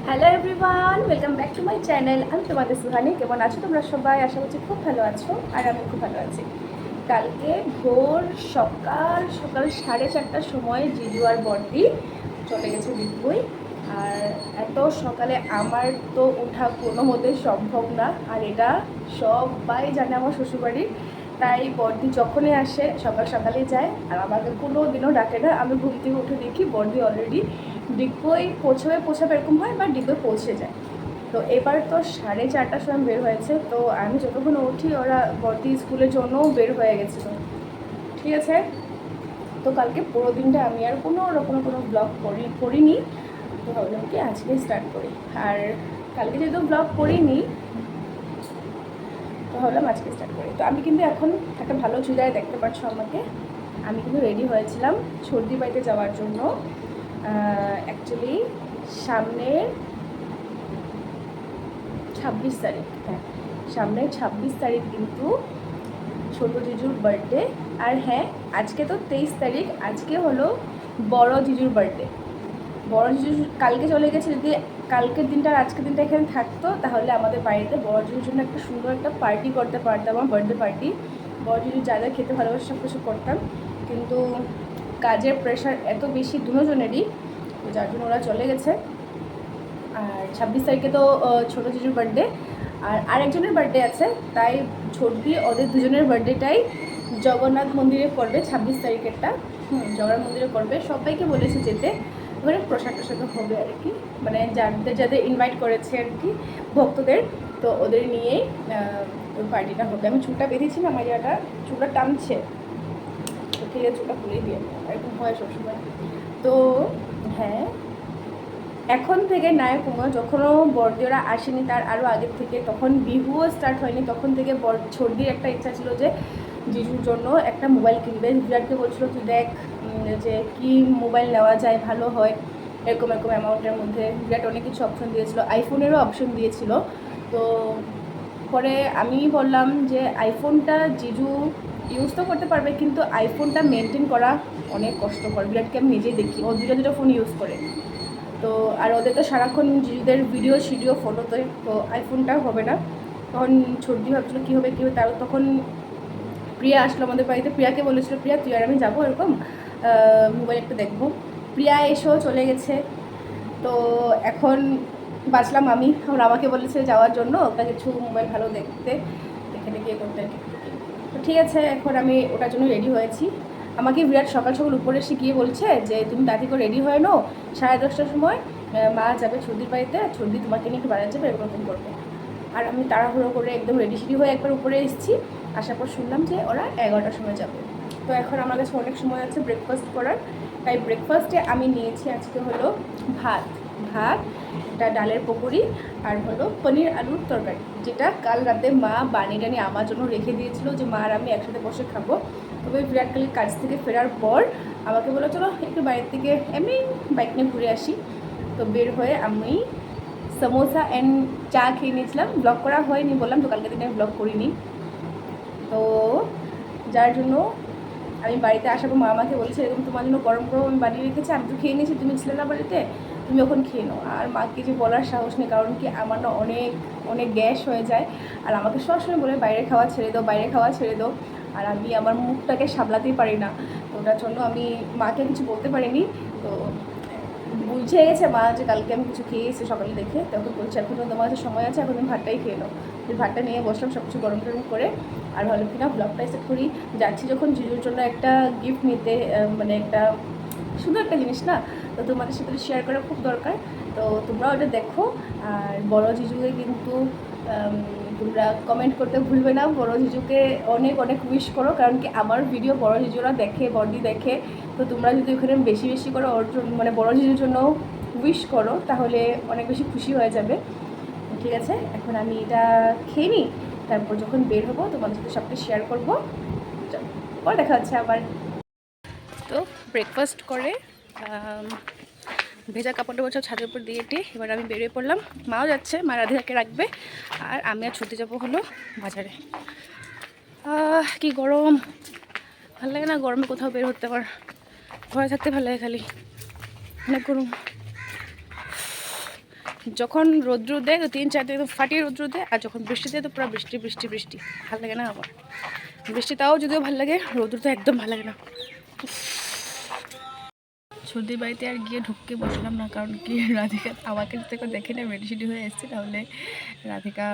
Hello everyone, welcome back to my channel. আমি তোমাদের সুহানি। কেমন আছো তোমরা সবাই? আশা করছি খুব ভালো আছো, আর আমি খুব ভালো আছি। কালকে ভোর সকাল সকাল 4:30টার সময় জিজু আর বড়দি চলে গেছে দিব্যই। আর এত সকালে আমার তো ওঠা কোনো মতে সম্ভব না, আর এটা সবাই জানে আমার শ্বশুরবাড়ির। তাই বড়দি যখনই আসে সকাল সকালেই যায়, আর আমাকে কোনো দিনও ডাকে না। আমি ঘুম থেকে উঠে দেখি বড়দি অলরেডি ডিগবই পৌঁছাবে এরকম হয়, বা ডিগবই পৌঁছে যায়। তো এবার তো 4:30টার সময় বের হয়েছে, তো আমি যতক্ষণ উঠি ওরা বড়দি স্কুলের জন্যও বের হয়ে গেছিলো। ঠিক আছে, তো কালকে পুরো দিনটা আমি আর কোনো রকম কোনো ব্লগ করিনি। তো ভাবলাম কি আজকে স্টার্ট করি। আর কালকে যেহেতু ব্লগ করিনি, তো ভাবলাম আজকে স্টার্ট করি। তো আমি কিন্তু এখন একটা ভালো চুড়ায় দেখতে পাচ্ছ আমাকে। আমি কিন্তু রেডি হয়েছিলাম সর্দি বাড়িতে যাওয়ার জন্য। অ্যাকচুয়ালি সামনে 26 তারিখ, হ্যাঁ সামনে 26 তারিখ কিন্তু ছোটো জিজুর বার্থডে। আর হ্যাঁ, আজকে তো 23 তারিখ, আজকে হলো বড় জিজুর বার্থডে। বড় জিজু কালকে চলে গেছে। যদি কালকের দিনটা আর আজকের দিনটা এখানে থাকতো, তাহলে আমাদের বাড়িতে বড় জিজুর জন্য একটা সুন্দর একটা পার্টি করতে পারতাম, আমার বার্থডে পার্টি। বড় জিজু যা যা খেতে ভালোবাসে সব কিছু করতাম, কিন্তু কাজের প্রেশার এত বেশি দুজনেরই, তো যার জন্য ওরা চলে গেছে। আর 26 তারিখে তো ছোটো জিজুর বার্থডে, আর আরেকজনের বার্থডে আছে। তাই ছোটদি ওদের দুজনের বার্থডেটাই জগন্নাথ মন্দিরে করবে 26 তারিখেরটা। জগন্নাথ মন্দিরে করবে, সবাইকে বলেছে যেতে। এবারে প্রসাদ টসাদ হবে আর কি, মানে যাদের যাদের ইনভাইট করেছে আর কি ভক্তদের, তো ওদের নিয়েই ওই পার্টিটা হবে। আমি চুলটা বেঁধেছি না, আমার জায়গাটা চুলটা টানছে, তো ঠিক আছে চুলটা খুলেই দিয়ে এরকম হয় সবসময়। তো হ্যাঁ, এখন থেকে নায়ক কুমার যখনও বড়দিওরা আসেনি, তার আরও আগের থেকে, তখন বিহুও স্টার্ট হয়নি, তখন থেকে ছর্দির একটা ইচ্ছা ছিল যে জিজুর জন্য একটা মোবাইল কিনবে। বিরাটকে বলছিল তুই দেখ যে কি মোবাইল নেওয়া যায় ভালো হয়, এরকম এরকম অ্যামাউন্টের মধ্যে। বিরাট অনেক কিছু অপশন দিয়েছিল, আইফোনেরও অপশন দিয়েছিল। তো পরে আমি বললাম যে আইফোনটা জিজু ইউজ তো করতে পারবে, কিন্তু আইফোনটা মেনটেন করা অনেক কষ্টকর। বিরাটকে আমি নিজেই দেখি, ও দুটো ফোন ইউজ করে। তো আর ওদের তো সারাক্ষণ জিজুদের ভিডিও শিডিও ফটোতে, তো আইফোনটা হবে না। তখন ছর্দি ভাবছিলো কী হবে তার তখন প্রিয়া আসলো আমাদের বাড়িতে। প্রিয়াকে বলেছিল প্রিয়া তুই আর আমি যাবো এরকম মোবাইল একটা দেখবো। প্রিয়া এসেও চলে গেছে। তো এখন বাঁচলাম আমি। আমার আমাকে বলেছে যাওয়ার জন্য ওটা কিছু মোবাইল ভালো দেখতে, এখানে গিয়ে করতে আর কি। তো ঠিক আছে, এখন আমি ওটার জন্য রেডি হয়েছি। আমাকে বিরাট সকাল সকাল উপরে এসে গিয়ে বলছে যে তুমি তাড়াতাড়ি করে রেডি হয়ে নাও, 10:30টার সময় মা যাবে ছর্দির বাড়িতে, ছর্দি তোমাকে নিয়ে একটু বাড়ি যাবে, এরকম করবে। আর আমি তাড়াহুড়ো করে একদম রেডি সেডি হয়ে একবার উপরে এসেছি। আসার পর শুনলাম যে ওরা 11টার সময় যাবে। তো এখন আমার কাছে অনেক সময় আছে ব্রেকফাস্ট করার। তাই ব্রেকফাস্টে আমি নিয়েছি আজকে হলো ভাত, একটা ডালের পকোড়ি, আর হলো পনির আলুর তরকারি, যেটা কাল রাতে মা বানিয়ে আমার জন্য রেখে দিয়েছিল যে মা আর আমি একসাথে বসে খাবো। তবে বিরাটকালীর কাজ থেকে ফেরার পর আমাকে বলো চলো একটু বাইরের থেকে এমনি বাইক নিয়ে ঘুরে আসি। তো বের হয়ে আমি সমোসা অ্যান্ড চা খেয়ে নিয়েছিলাম। ব্লগ করা হয়নি, বললাম তো কালকে দিনে আমি ব্লগ করিনি। তো যার জন্য আমি বাড়িতে আসার পর মা আমাকে বলেছে এরকম তোমার জন্য গরম গরম আমি বানিয়ে রেখেছি, আমি তো খেয়ে নিয়েছি, তুমি ছিলে না বাড়িতে, তুমি ওখানে খেয়ে নাও। আর মাকে যে বলার সাহস নেই, কারণ কি আমার না অনেক অনেক গ্যাস হয়ে যায়। আর আমাকে সবসময় বলে বাইরে খাওয়া ছেড়ে দাও, বাইরে খাওয়া ছেড়ে দাও। আর আমি আমার মুখটাকে সামলাতেই পারি না, তো ওটার জন্য আমি মাকে কিছু বলতে পারিনি। তো বুঝে গেছে মা যে কালকে আমি কিছু খেয়ে এসেছি সকালে দেখে, তখন বলছে এখন তোমার কাছে সময় আছে, এখন তুমি ভাতটাই খেয়ে নাও। তুই ভাতটা নিয়ে বসলাম সব কিছু গরম টরম করে। আর ভালো কিনা ব্লগটা সেট করি, যাচ্ছি যখন জিজুর জন্য একটা গিফট নিতে, মানে একটা সুন্দর একটা জিনিস না, তো তোমাদের সাথে শেয়ার করা খুব দরকার। তো তোমরাও ওটা দেখো। আর বড় জিজুকে কিন্তু তোমরা কমেন্ট করতে ভুলবে না, বড় জিজুকে অনেক অনেক উইশ করো, কারণ কি আমার ভিডিও বড় জিজুরা দেখে, বড়দি দেখে। তো তোমরা যদি ওখানে বেশি বেশি করে ওর জন্য মানে বড় জিজুর জন্য উইশ করো, তাহলে অনেক বেশি খুশি হয়ে যাবে। ঠিক আছে, এখন আমি এটা খেয়ে নিই, তারপর যখন বের হবো তোমাদের সাথে সবটা শেয়ার করবো। পরে দেখা হচ্ছে আবার। তো ব্রেকফাস্ট করে ভেজা কাপড়টা বলছে ছাদের উপর দিয়ে এবার আমি বেরিয়ে পড়লাম। মাও যাচ্ছে, মা রাধিকাকে রাখবে, আর আমি আর ছুটে যাবো হলো বাজারে। কি গরম, ভালো লাগে না গরমে কোথাও বের হতে, পার ঘরে থাকতে ভালো লাগে, খালি অনেক গরম। যখন রৌদ্র দেয় তো 3-4 দিন তো ফাটিয়ে রৌদ্র দেয়, আর যখন বৃষ্টি দেয় তো পুরো বৃষ্টি বৃষ্টি বৃষ্টি। ভালো লাগে না আমার বৃষ্টি, তাও যদিও ভালো লাগে, রৌদ্র তো একদম ভালো লাগে না। সর্দির বাড়িতে আর গিয়ে ঢুকতে বসলাম না, কারণ কি রাধিকা আমাকে থেকে দেখে না মেডিসিটি হয়ে এসেছি, তাহলে রাধিকা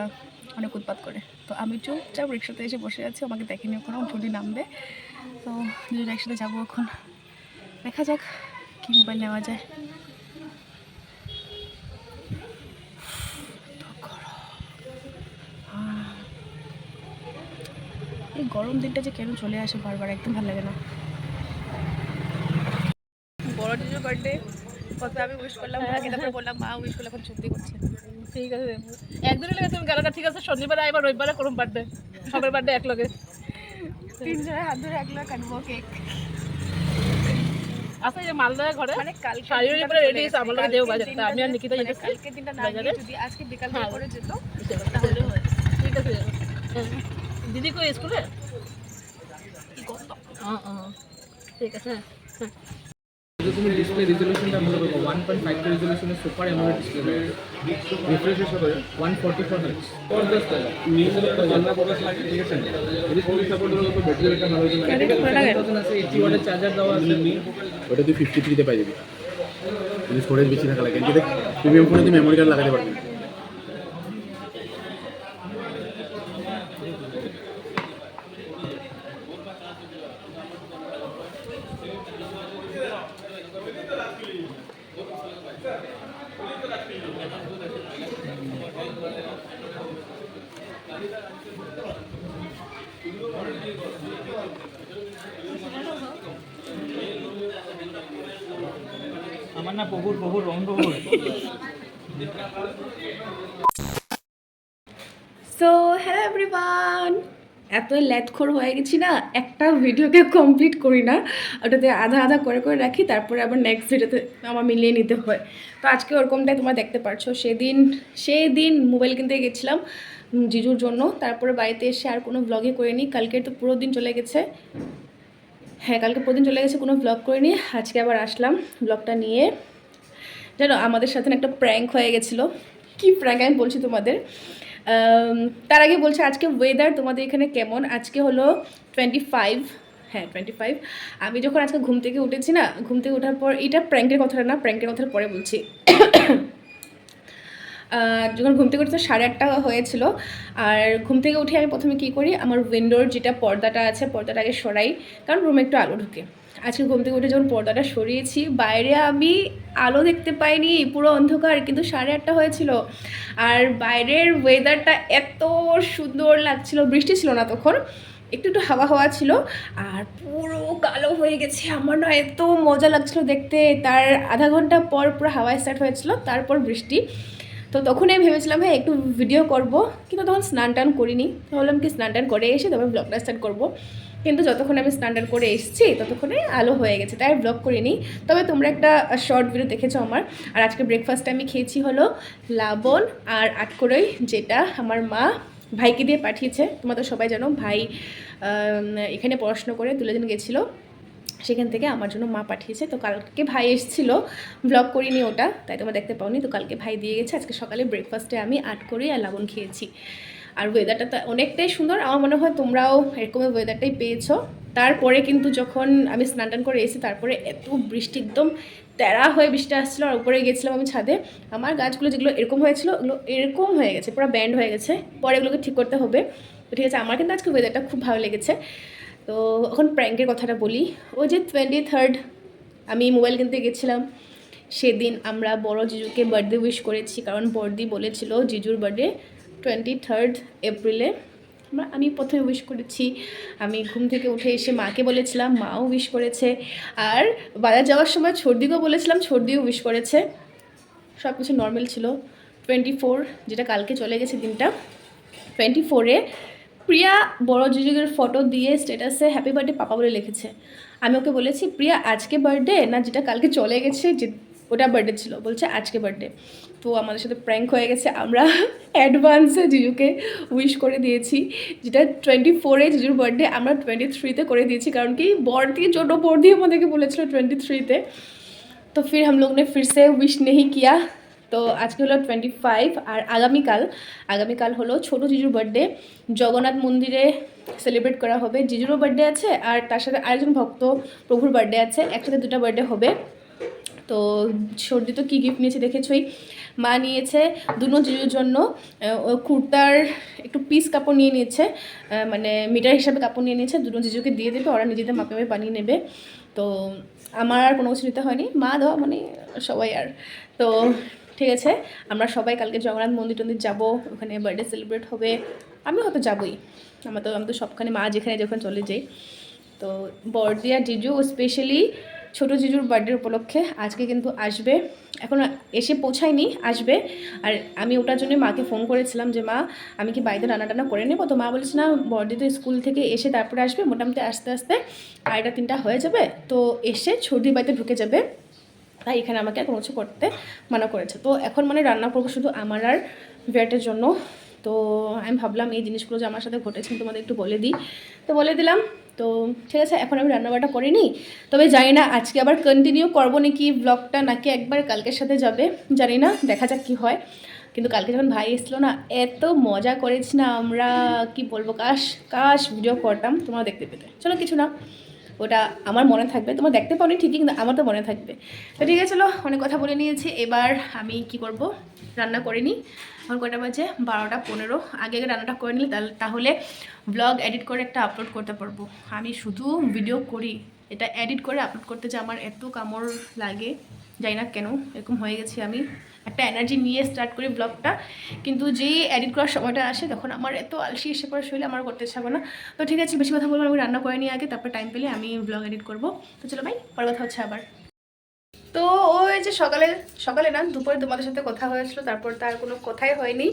অনেক উৎপাত করে। তো আমি চুপচাপ রিক্সাতে এসে বসে আছি, আমাকে দেখেনি ওখানে, ছুটি নামবে, তো দুজন একসাথে যাবো এখন। দেখা যাক কী মোবাইল নেওয়া যায়। এই গরম দিনটা যে কেন চলে আসে বারবার, একদম ভালো লাগে না। বড় জিজুর বার্থডে কত আমি উইশ করলাম, তারপরে বললাম মা উইশ করলে এখন সত্যি করছে। ঠিক আছে, একদিনের লেগে তুমি গেল না, ঠিক আছে শনিবারে আইবার রবিবারে করুন বার্থডে, সবার বার্থডে এক লগে 3 জনের হাত ধরে একলা কাটবো কেক। আচ্ছা এই যে মালদা ঘরে মানে কালকে শাড়ির উপরে রেডি আছে, আমার লগে দেও বাজার, আমি আর নিকিতা যেতে কালকে দিনটা না গিয়ে যদি আজকে বিকাল করে যেত তাহলে হয়। ঠিক আছে, দিদি কই স্কুলে? ঠিক আছে। তুমি ডিসপ্লে রেজোলিউশনটা ভালো করবো, 1.5 কে রেজোলিউশনের সুপার অ্যামোলেড ডিসপ্লে, রিফ্রেশ হিসেবে 144 হার্টজ। ফর দিস নিউজ তো জাননা পড়া লাগে, ঠিক আছে? যদি ফুল সাপোর্ট করো তো ব্যাটারি ব্যাকআপ ভালো হবে। 1000 আছে, 80 ওয়াটের চার্জার দেওয়া আছে, ওটা তুই 53 তে পাই যাবি। যদি স্টোরেজ বেশি থাকা লাগে, কিন্তু প্রিমিয়াম ফোনে তুই মেমোরি কার্ড লাগাতে পারবি। আমার না বহুর রং বহুর। সো হ্যালো এভরিওয়ান, এত ল্যাথখোর হয়ে গেছি না, একটা ভিডিওকে কমপ্লিট করি না, ওটাতে আধা আধা করে করে রাখি, তারপরে আবার নেক্সট ভিডিওতে আমার মিলিয়ে নিতে হয়। তো আজকে ওরকমটাই তোমরা দেখতে পারছো। সেদিন মোবাইল কিনতে গেছিলাম জিজুর জন্য, তারপরে বাড়িতে এসে আর কোনো ব্লগই করিনি। কালকে তো পুরো দিন চলে গেছে, হ্যাঁ কালকে পুরো দিন চলে গেছে, কোনো ব্লগ করিনি। আজকে আবার আসলাম ব্লগটা নিয়ে। জানো আমাদের সাথে একটা প্র্যাঙ্ক হয়ে গেছিলো। কি প্র্যাঙ্ক আমি বলছি তোমাদের। তার আগে বলছে আজকে ওয়েদার তোমাদের এখানে কেমন। আজকে হলো 25, হ্যাঁ 25। আমি যখন আজকে ঘুম থেকে উঠেছি না, ঘুম থেকে ওঠার পর, এটা প্র্যাঙ্কের কথাটা না, প্র্যাঙ্কের কথার পরে বলছি। যখন ঘুম থেকে উঠতে 8:30 হয়েছিল, আর ঘুম থেকে উঠে আমি প্রথমে কী করি, আমার উইন্ডোর যেটা পর্দাটা আছে পর্দাটা আগে সরাই, কারণ রুমে একটু আলো ঢুকে। আজকে ঘুম থেকে উঠে যখন পর্দাটা সরিয়েছি, বাইরে আমি আলো দেখতে পাইনি, পুরো অন্ধকার, কিন্তু 8:30 হয়েছিল। আর বাইরের ওয়েদারটা এত সুন্দর লাগছিল, বৃষ্টি ছিল না তখন, একটু একটু হাওয়া হাওয়া ছিল, আর পুরো কালো হয়ে গেছে। আমার না এত মজা লাগছিল দেখতে। তার আধা ঘন্টা পর পুরো হাওয়া স্টার্ট হয়েছিল, তারপর বৃষ্টি। তো তখনই আমি ভেবেছিলাম হ্যাঁ একটু ভিডিও করব, কিন্তু তখন স্নান টান করিনি। ভাবলাম কি স্নান টান করে এসে তবে ব্লগটা স্টার্ট করবো, কিন্তু যতক্ষণ আমি স্নান টান করে এসেছি ততক্ষণে আলো হয়ে গেছে, তাই ব্লগ করিনি। তবে তোমরা একটা শর্ট ভিডিও দেখেছো আমার। আর আজকে ব্রেকফাস্টে আমি খেয়েছি হলো লাবণ আর আটকড়ই, যেটা আমার মা ভাইকে দিয়ে পাঠিয়েছে। তোমরা তো সবাই জানো ভাই এখানে পড়াশোনা করে দুলেদিন গেছিলো, সেখান থেকে আমার জন্য মা পাঠিয়েছে। তো কালকে ভাই এসেছিলো, ব্লগ করিনি ওটা, তাই তোমরা দেখতে পাওনি। তো কালকে ভাই দিয়ে গেছে। আজকে সকালে ব্রেকফাস্টে আমি আটকড়ি আর লাবণ খেয়েছি। আর ওয়েদারটা তো অনেকটাই সুন্দর, আমার মনে হয় তোমরাও এরকম ওয়েদারটাই পেয়েছো। তারপরে কিন্তু যখন আমি স্নান টান করে এসেছি, তারপরে এত বৃষ্টি, একদম তেরা হয়ে বৃষ্টি আসছিলো। আর উপরে গেছিলাম আমি ছাদে, আমার গাছগুলো যেগুলো এরকম হয়েছিল ওগুলো এরকম হয়ে গেছে, পুরো ব্যান্ড হয়ে গেছে। পরে এগুলোকে ঠিক করতে হবে। তো ঠিক আছে, আমার কিন্তু আজকে ওয়েদারটা খুব ভালো লেগেছে। তো এখন প্র্যাঙ্কের কথাটা বলি। ও যে 23 আমি মোবাইল কিনতে গেছিলাম, সেদিন আমরা বড় জিজুকে বার্থডে উইশ করেছি, কারণ বড়দি বলেছিল জিজুর বার্থডে 23 এপ্রিলে। আমি প্রথমে উইশ করেছি। আমি ঘুম থেকে উঠে এসে মাকে বলেছিলাম, মাও উইশ করেছে। আর বাজার যাওয়ার সময় ছর্দিকেও বলেছিলাম, ছর্দিও উইশ করেছে। সব কিছু নর্মাল ছিল। 24 যেটা কালকে চলে গেছে দিনটা, 24-এ প্রিয়া বড় জিজুর ফটো দিয়ে স্ট্যাটাসে হ্যাপি বার্থডে পাপা বলে লিখেছে। আমি ওকে বলেছি প্রিয়া আজকে বার্থডে না, যেটা কালকে চলে গেছে যে ওটা বার্থডে ছিল, বলছে আজকে বার্থডে। তো আমাদের সাথে প্র্যাঙ্ক হয়ে গেছে, আমরা অ্যাডভান্সে জিজুকে উইশ করে দিয়েছি। যেটা 24-এ জিজুর বার্থডে আমরা 23-তে করে দিয়েছি, কারণ কি বড়দি ছোটো বড়দি আমাদেরকে বলেছিল 23-তে। तो फिर हम लोग ने फिर से विश नहीं किया, তো আজকে হলো 25 আর আগামীকাল হলো ছোটো জিজুর বার্থডে। জগন্নাথ মন্দিরে সেলিব্রেট করা হবে। জিজুরও বার্থডে আছে আর তার সাথে আরেকজন ভক্ত প্রভুর বার্থডে আছে, একসাথে 2টা বার্থডে হবে। তো সর্দি তো কী গিফট নিয়েছে দেখেছই। মা নিয়েছে দুনো জিজুর জন্য কুর্তার একটু পিস কাপড় নিয়ে নিয়েছে, মানে মিটার হিসাবে কাপড় নিয়ে নিয়েছে, দুনো জিজুকে দিয়ে দেবে, ওরা নিজেদের মাপে মাপে বানিয়ে নেবে। তো আমার আর কোনো কিছু নিতে হয়নি, মা দেওয়া মানে সবাই আর। তো ঠিক আছে, আমরা সবাই কালকে জগন্নাথ মন্দির যাবো, ওখানে বার্থডে সেলিব্রেট হবে। আমি হয়তো যাবোই, আমি তো সবখানে মা যেখানে যখন চলে যাই। তো বড়দি আর জিজু স্পেশালি ছোটো জিজুর বার্থডে উপলক্ষে আজকে কিন্তু আসবে, এখন এসে পৌঁছায়নি, আসবে। আর আমি ওটার জন্য মাকে ফোন করেছিলাম যে মা আমি কি বাড়িতে রান্না টান্না করে নেবো। তো মা বলেছে না, বড়দি তো স্কুল থেকে এসে তারপরে আসবে, মোটামুটি আস্তে আস্তে 2:30-3টা হয়ে যাবে, তো এসে ছোটির বাড়িতে ঢুকে যাবে, তাই এখানে আমাকে আর কোনো কিছু করতে মানা করেছে। তো এখন মানে রান্না করবো শুধু আমার আর বিরাটের জন্য। তো আমি ভাবলাম এই জিনিসগুলো যে আমার সাথে ঘটেছে তোমাদের একটু বলে দিই, তো বলে দিলাম। তো ঠিক আছে, এখন আমি রান্নাবান্না করিনি, তবে জানি না আজকে আবার কন্টিনিউ করবো নাকি ব্লগটা, নাকি একবার কালকের সাথে যাবে, জানি না, দেখা যাক কী হয়। কিন্তু কালকে যখন ভাই এসেছিলো না, এত মজা করেছি না আমরা, কি বলবো, কাশ ভিডিও করতাম তোমরা দেখতে পেতে। চলো কিছু না, ওটা আমার মনে থাকবে, তোমার দেখতে পাওনি ঠিকই, কিন্তু আমার তো মনে থাকবে। তো ঠিক আছে, চলো অনেক কথা বলে নিয়েছি, এবার আমি কি করব, রান্না করে নিই। এখন কয়টা বাজে, 12:15। আগে রান্নাটা করে নিলে তাহলে ব্লগ এডিট করে একটা আপলোড করতে পারবো। আমি শুধু ভিডিও করি, এটা এডিট করে আপলোড করতে যে আমার এত কামড় লাগে, জানি না কেন এরকম হয়ে গেছি। আমি একটা এনার্জি নিয়ে স্টার্ট করি ব্লগটা, কিন্তু যেই এডিট করার সময়টা আসে তখন আমার এত আলসি এসে পড়ে, শরীরে আমার করতে ইচ্ছা করে না। তো ঠিক আছে, বেশি কথা বলবো, আমি রান্না করে নিয়ে আগে, তারপর টাইম পেলে আমি ব্লগ এডিট করবো। তো চলো ভাই, পরে কথা হচ্ছে আবার। তো ওই যে সকালে না, দুপুরে তোমাদের সাথে কথা হয়েছিল, তারপর তার কোনো কথাই হয়নি।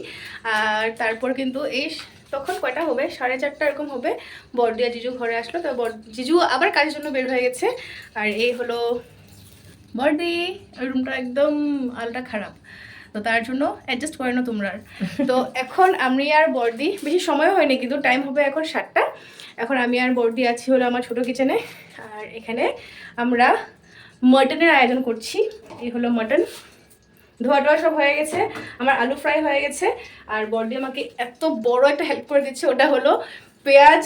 আর তারপর কিন্তু এই তখন কয়টা হবে, 4:30 এরকম হবে, বড়দি আর জিজু ঘরে আসলো। তো জিজু আবার কাজের জন্য বের হয়ে গেছে। আর এই হলো বড়দি, রুমটা একদম আলটা খারাপ, তো তার জন্য অ্যাডজাস্ট করে না তোমরা। তো এখন আমি আর বড়দি, বেশি সময় হয়নি কিন্তু, টাইম হবে এখন 7টা। এখন আমি আর বড়দি আছি হলো আমার ছোটো কিচেনে। আর এখানে আমরা মাটনের আয়োজন করছি। এই হলো মাটন, ধোয়া টোয়া সব হয়ে গেছে, আমার আলু ফ্রাই হয়ে গেছে। আর বড়দি আমাকে এত বড় একটা হেল্প করে দিচ্ছে, ওটা হলো পেঁয়াজ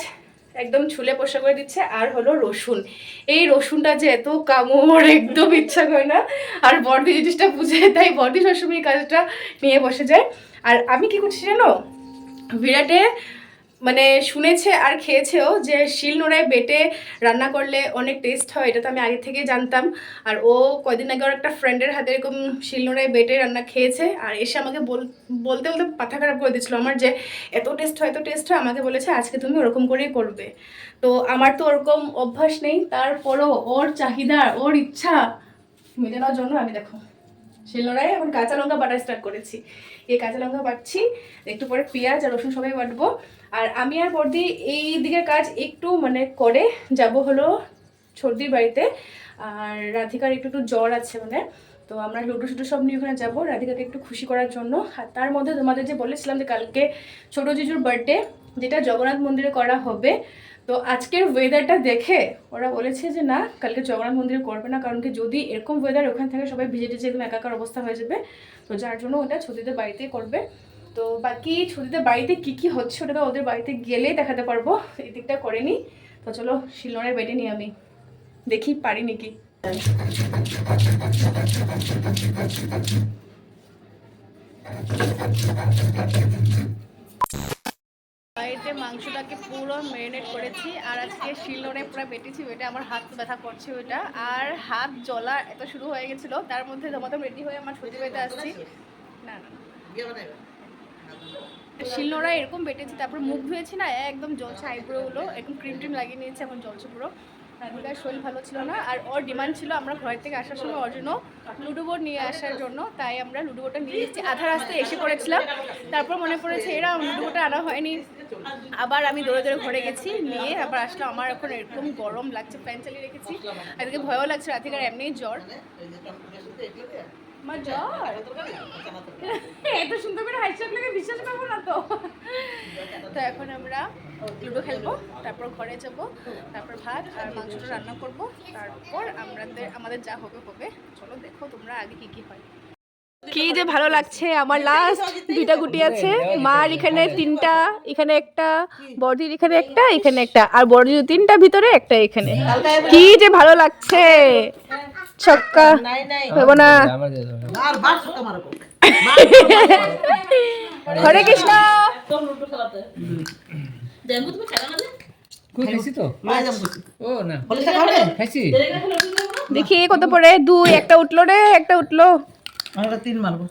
একদম ছুলে পোষা করে দিচ্ছে, আর হলো রসুন। এই রসুনটা যে এত কামড়, একদম ইচ্ছা করে না। আর বড়দি জিনিসটা বুঝে, তাই বড়দি সবসময় এই কাজটা নিয়ে বসে যায়। আর আমি কি করছি জানো, বিরাটে মানে শুনেছে আর খেয়েছেও যে শিলনোড়ায় বেটে রান্না করলে অনেক টেস্ট হয়, এটা তো আমি আগে থেকে জানতাম। আর ও কয়দিন আগে ওর একটা ফ্রেন্ডের হাতে এরকম শিলনোড়ায় বেটে রান্না খেয়েছে, আর এসে আমাকে বলতে মাথা খারাপ করে দিচ্ছিলো আমার, যে এত টেস্ট হয় আমাকে বলেছে আজকে তুমি ওরকম করেই করবে। তো আমার তো ওরকম অভ্যাস নেই, তারপরও ওর চাহিদা, ওর ইচ্ছা মেটানোর জন্য আমি দেখো শিলনোড়ায় এখন কাঁচা লঙ্কা বাটা স্টার্ট করেছি। এই কাঁচা লঙ্কা বাটছি, একটু পরে পেঁয়াজ আর রসুন সবাই বাটবো। আর আমি আর বড়দি এই দিকের কাজ একটু মানে করে যাব হলো সর্দির বাড়িতে। আর রাধিকার একটু জ্বর আছে মানে, তো আমরা লুডো শুডো সব নিয়ে ওখানে যাবো রাধিকাকে একটু খুশি করার জন্য। আর তার মধ্যে তোমাদের যে বলেছিলাম যে কালকে ছোটো জিজুর বার্থডে, যেটা জগন্নাথ মন্দিরে করা হবে। তো আজকের ওয়েদারটা দেখে ওরা বলেছে যে না, কালকে জগন্নাথ মন্দিরে করবে না, কারণ কি যদি এরকম ওয়েদার ওখানে থাকে সবাই ভিজে টিজে একদম একাকার অবস্থা হয়ে যাবে। তো যার জন্য ওটা ছুটিতে বাড়িতেই করবে। তো বাকি ছুটিতে বাড়িতে কি হচ্ছে ওটা তো ওদের বাড়িতে গেলেই দেখাতে পারবো, এই দিকটা করেনি। তো চলো শিলনোড়ায় বেটে নিই, আমি দেখি পারি নাকি। বাড়িতে মাংসটাকে পুরো ম্যারিনেট করেছি, আর আজকে শিলনোড়ায় পুরো বেটেছি, ওইটা আমার হাত ব্যথা করছে ওইটা, আর হাত জ্বলা এত শুরু হয়ে গেছিলো। তার মধ্যে তোমাদের রেডি হয়ে আমার ছুটি বাড়িতে আসছি। না শিলনোড়ায় এরকম বেটেছি, তারপর মুখ ধুয়েছি না, একদম জ্বলছে, আইব্রোগুলো একদম ক্রিম টিম লাগিয়ে নিয়েছি, এখন জ্বলছে পুরো। রাধিকার শরীর ভালো ছিল না, আর ওর ডিমান্ড ছিল আমরা ঘর থেকে আসার সময় ওর জন্য লুডো বোর্ড নিয়ে আসার জন্য, তাই আমরা লুডো বোর্ডটা নিয়ে এসেছি। আধা রাস্তায় এসে পড়েছিলাম, তারপর মনে পড়েছে এরা লুডো বোর্ডটা আনা হয়নি, আবার আমি দৌড়ে ঘরে গেছি, নিয়ে আবার আসলাম। আমার এখন এরকম গরম লাগছে, ফ্যান চালিয়ে রেখেছি, এদিকে ভয়ও লাগছে, রাধিকার এমনি জ্বর। আমার জ্বর এত সুন্দর করে হাইট লাগে, বিশ্বাস করবো না তো। তো এখন আমরা লুডো খেলবো, তারপর ঘরে যাব, তারপর ভাত আর মাংসটা রান্না করব, তারপর আমাদের যা হবে। চলো দেখো তোমরা আগে কি হয়। কি যে ভালো লাগছে আমার। লাস্ট 2টা গুটি আছে, মার এখানে 3টা, এখানে একটা, বড়দির এখানে একটা, এখানে একটা, আর বড়দির 3টা ভিতরে একটা এখানে। কি যে ভালো লাগছে। ছক্কা দেবো না। হরে কৃষ্ণ। দেখি কত পড়ে। 2, একটা উঠলো রে, একটা উঠলো। 3 মারবো,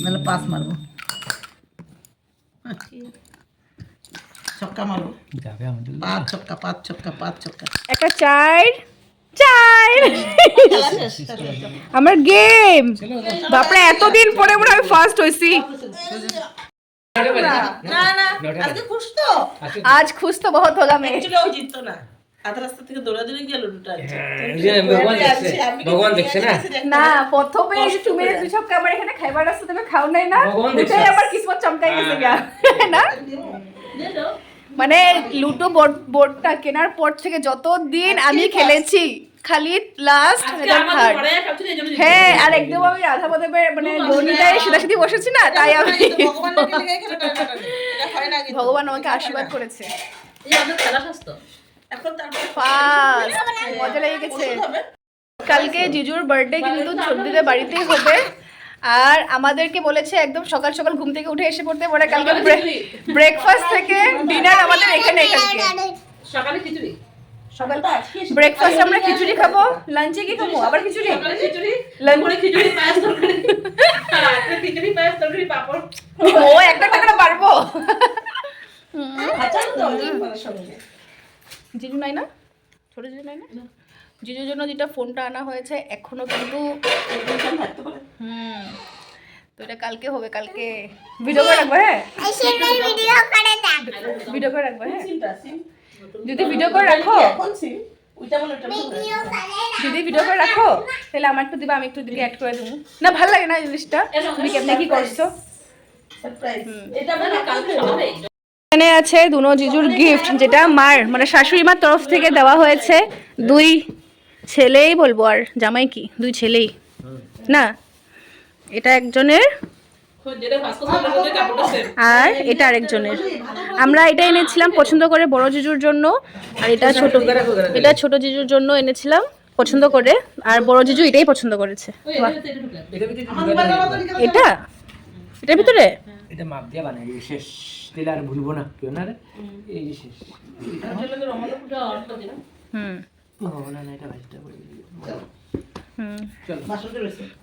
নাহলে 5 মারবো। ছক্কা মারবো, 5 ছক্কা, 5 ছক্কা, 5 ছক্কা। একটা 4 আমার গেম। বাপরে এতদিন পরে মনে হয় ফার্স্ট হইছি। না না, আজকে খুশ তো। आज खुश तो बहुत होगा मैं। ও জিততো না, আধা রাস্তা থেকে দৌড়াদৌড়ি গেল দুটো। ভগবান দেখছে না। না প্রথমে এই যে তুমি দুই ছক্কা আমার এখানে খাইবার রাস্তা তুমি খাও নাই না, ওটাই আমার কিসমত চমকাই গেছে গা না। মানে লুডো বোর্ডটা কেনার পর থেকে যত দিন আমি খেলেছি খালি লাস্ট থার্ড। হ্যাঁ, আর একদম আমি রাধা মাধবের মানে গণিতায় সিধাসিধি বসেছি না, তাই আমি ভগবান আমাকে আশীর্বাদ করেছে। ফার্স্ট মজা লেগে গেছে। কালকে জিজুর বার্থডে কিন্তু ছোটদিদের বাড়িতেই হবে, আর আমাদেরকে বলেছে একদম সকাল সকাল ঘুম থেকে উঠে এসে পড়তে। পরে কালকে ব্রেকফাস্ট থেকে ডিনার আমাদের এখানে। সকালে খিচুড়ি, সকাল ব্রেকফাস্ট আমরা খিচুড়ি খাবো, লাঞ্চে কি খাবো আবার খিচুড়ি, দুপুরে খিচুড়ি পায়েস তরকারি, রাতে খিচুড়ি পায়েস তরকারি পাপড়। ও একটা টাকা পারবো। জিজু নাই না, ছোট জিজু নাই না। জিজুর জন্য যেটা ফোনটা আনা হয়েছে এখনো কিন্তু তো এটা কালকে হবে। কালকে ভিডিও করে রাখবো। হ্যাঁ ভিডিও করে রাখবো। হ্যাঁ যদি ভিডিও করে রাখো, যদি ভিডিও করে রাখো তাহলে আমার একটু দিবা, আমি একটু দিকে অ্যাড করে দেবো। না ভালো লাগে না এই জিনিসটা। তুমি কেমনে কি করছো? এখানে আছে দুনো জিজুর গিফট, যেটা মার মানে শাশুড়ি মার তরফ থেকে দেওয়া হয়েছে। 2 ছেলেই বলবো, আর জামাই কি 2 ছেলেই না। এটা একজনের আর এটা আরেকজনের। আমরা এটা এনেছিলাম পছন্দ করে বড় জিজুর জন্য, আর এটা ছোট জিজুর জন্য এনেছিলাম পছন্দ করে, আর বড় জিজু এটাই পছন্দ করেছে। এটা এটার ভিতরে এটা মাপ দিয়ে বানাই শেষ, দিলে আর ভুলবো না কেউ না রে। এই যে শেষ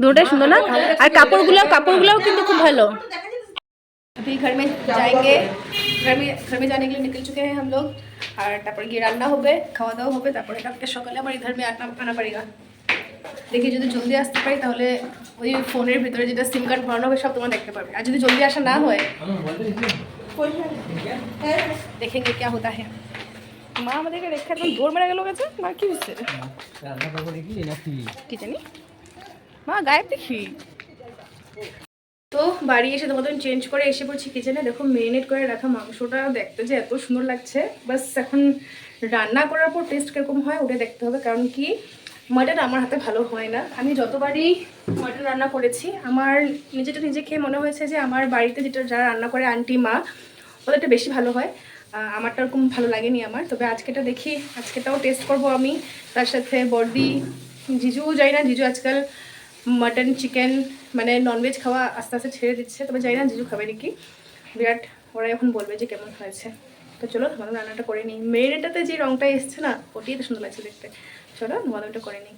দুটোটাই সুন্দর না। আর কাপড়গুলোও কিন্তু খুব ভালো। अभी घर में जाएंगे, घर में जाने के लिए निकल चुके हैं हम लोग। और তারপর গিয়ে রান্না হবে, খাওয়া দাওয়া হবে, তারপরে কালকে সকালে আমার इधर में आना पड़ेगा। দেখি যদি জলদি আসতে পারি তাহলে ওই ফোনের ভিতরে যেটা সিম কার্ড ভরানো হবে সব তোমরা দেখতে পারবে। আর যদি জলদি আসা না হয় देखेंगे क्या होता है। মা আমাদেরকে রেখে একদম দৌড় মেরে গেল গেছে। মা কি হচ্ছে কি জানি, মা গায়েব দেখি। তো বাড়ি এসে তোমাদের চেঞ্জ করে এসে পড়ছি কিচেনে। দেখো মেরিনেট করে রাখা মাংসটা দেখতে যে এত সুন্দর লাগছে। বাস এখন রান্না করার পর টেস্ট কীরকম হয় ওটা দেখতে হবে, কারণ কি মাটন আমার হাতে ভালো হয় না। আমি যতবারই মাটন রান্না করেছি আমার নিজে খেয়ে মনে হয়েছে যে আমার বাড়িতে যারা রান্না করে আন্টি মা ওদেরটা বেশি ভালো হয়। আমারটা ওরকম ভালো লাগেনি আমার। তবে আজকেটা দেখি, আজকেটাও টেস্ট করব আমি। তার সাথে বর্দি, জিজু যাই না, জিজু আজকাল মাটন চিকেন মানে ননভেজ খাওয়া আস্তে আস্তে ছেড়ে দিচ্ছে। তবে যাই না জিজু খাবে নাকি, বিরাট ওরা এখন বলবে যে কেমন হয়েছে। তো চলো তোমাদের রান্নাটা করে নিই। মেরিনেটাতে যে রঙটা এসছে না ওটাই তো সুন্দর লাগছে দেখতে। চলো তোমাদের ওটা করে নিই।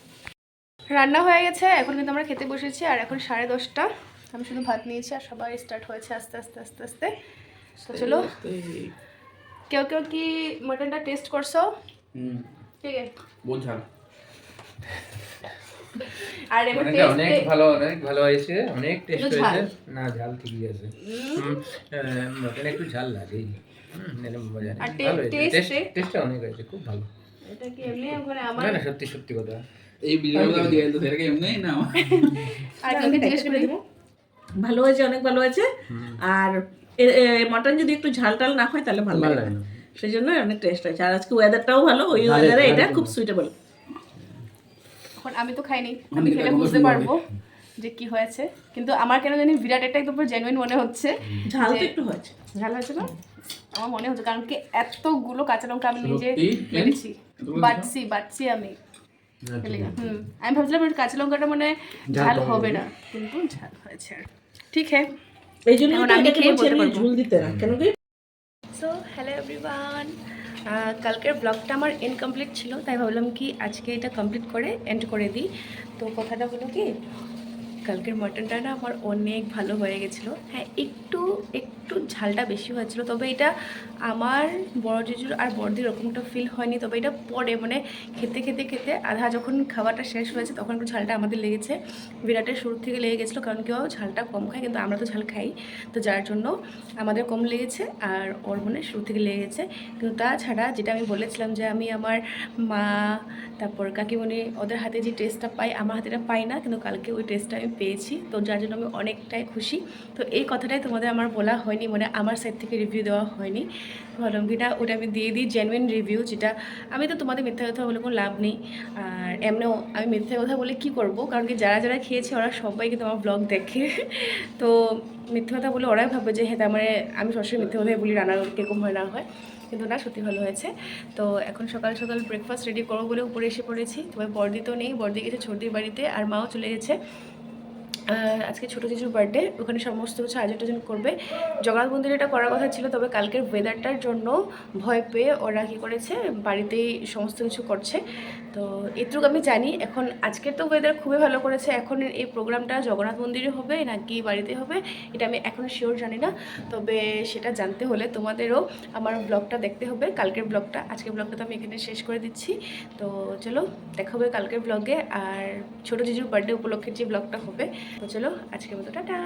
রান্না হয়ে গেছে, এখন কিন্তু আমরা খেতে বসেছি। আর এখন 10:30। আমি শুধু ভাত নিয়েছি আর সবাই স্টার্ট হয়েছে আস্তে আস্তে। তো চলো, কেউ কি মটনটা টেস্ট করছো? ঠিক আছে বোঝা আর এবার অনেক ভালো হয়েছে, অনেক টেস্ট হয়েছে। না ঝাল ঠিকই আছে, মটন একটু ঝাল লাগে। টেস্টটা অনেক হয়েছে, খুব ভালো। এটা কি এমনি ওখানে আমার না সত্যি কথা এই ভিডিওটা দিয়ে তো সেটাকে এমনি না আর কাউকে জিজ্ঞেস করে দেবো। ভালো হয়েছে, অনেক ভালো হয়েছে। আর মটন যদি একটু ঝাল টাল না হয় তাহলে ভালো লাগে না, সেই জন্য অনেক টেস্ট হয়েছে। আর আজকে ওয়েদারটাও ভালো, ওই ওয়েদারে এটা খুব সুইটেবল। এখন আমি তো খাইনি, আমি খেলে বুঝতে পারবো যে কি হয়েছে, কিন্তু আমার কেন জানি বিরাট একটা একদম জেনুইন মনে হচ্ছে। ঝাল তো যে- একটু হয়েছে। ঝাল হয়েছে না? আমার মনে হচ্ছে, কারণ কি এতগুলো কাঁচা লঙ্কা আমি নিজে সত্যি? কেটেছি, এতগুলো বাটছি আমি। আমি ভাবছিলাম একটু কাঁচা লঙ্কাটা মানে ঝাল হবে না, কিন্তু ঝাল হয়েছে। আর ঠিক হ্যাঁ, এই জন্য এখন তো আমি এটাকে খেয়ে বলছি বলতে আমি পারবো। ঝুল দিতে না, কেন কি সো হ্যালো এভরিওয়ান, কালকের ব্লগটা আমার ইনকমপ্লিট ছিল, তাই ভাবলাম কি আজকে এটা কমপ্লিট করে এন্ড করে দিই। তো কথাটা হলো কি, কালকের মাটনটা না আমার অনেক ভালো হয়ে গেছিলো। হ্যাঁ, একটু ঝালটা বেশি হয়েছিল, তবে এটা আমার বড় জিজুর আর বড়দির ওরকমটা ফিল হয়নি। তবে এটা পরে মানে খেতে আধা যখন খাওয়াটা শেষ হয়েছে তখন একটু ঝালটা আমাদের লেগেছে। বিরাটের শুরু থেকে লেগে গেছিলো, কারণ কেউ ঝালটা কম খায়, কিন্তু আমরা তো ঝাল খাই, তো যার জন্য আমাদের কম লেগেছে আর ওর মনে শুরু থেকে লেগে গেছে। কিন্তু তাছাড়া যেটা আমি বলেছিলাম যে আমি আমার মা, তারপর কাকিমণি ওদের হাতে যে টেস্টটা পাই, আমার হাতেটা পাই না, কিন্তু কালকে ওই টেস্টটা আমি পেয়েছি, তো যার জন্য আমি অনেকটাই খুশি। তো এই কথাটাই তোমাদের আমার বলা হয়নি, মানে আমার সাইড থেকে রিভিউ দেওয়া হয়নি। ভাবলাম কি না, ওটা আমি দিয়ে দিই জেনুইন রিভিউ, যেটা আমি তো তোমাদের মিথ্যা কথা বলে কোনো লাভ নেই। আর এমনিও আমি মিথ্যা কথা বলে কি করব, কারণ কি যারা খেয়েছে ওরা সবাই কিন্তু আমার ব্লগ দেখে। তো মিথ্যা কথা বলে ওরাই ভাবে যে হ্যাঁ, তার মানে আমি সবসময় মিথ্যা কথাই বলি, রান্নার কীরকম হয় না হয়, কিন্তু না, সত্যি ভালো হয়েছে। তো এখন সকাল সকাল ব্রেকফাস্ট রেডি করবো বলে উপরে এসে পড়েছি। তবে বর্দি তো নেই, বর্দি গেছে ছোটদির বাড়িতে, আর মাও চলে গেছে। আজকে ছোটো জিজুর বার্থডে, ওখানে সমস্ত কিছু আয়োজন করবে। জগন্নাথ মন্দিরে এটা করার কথা ছিল, তবে কালকের ওয়েদারটার জন্য ভয় পেয়ে ওরা কী করেছে, বাড়িতেই সমস্ত কিছু করছে। তো এটুকু আমি জানি। এখন আজকের তো ওয়েদার খুবই ভালো করেছে, এখন এই প্রোগ্রামটা জগন্নাথ মন্দিরে হবে নাকি বাড়িতে হবে এটা আমি এখনও শিওর জানি না। তবে সেটা জানতে হলে তোমাদেরও আমার ব্লগটা দেখতে হবে, কালকের ব্লগটা। আজকের ব্লগটা তো আমি এখানে শেষ করে দিচ্ছি। তো চলো দেখা হবে কালকের ব্লগে, আর ছোটো জিজুর বার্থডে উপলক্ষে যে ব্লগটা হবে। তো চলো আজকের মতো টাটা।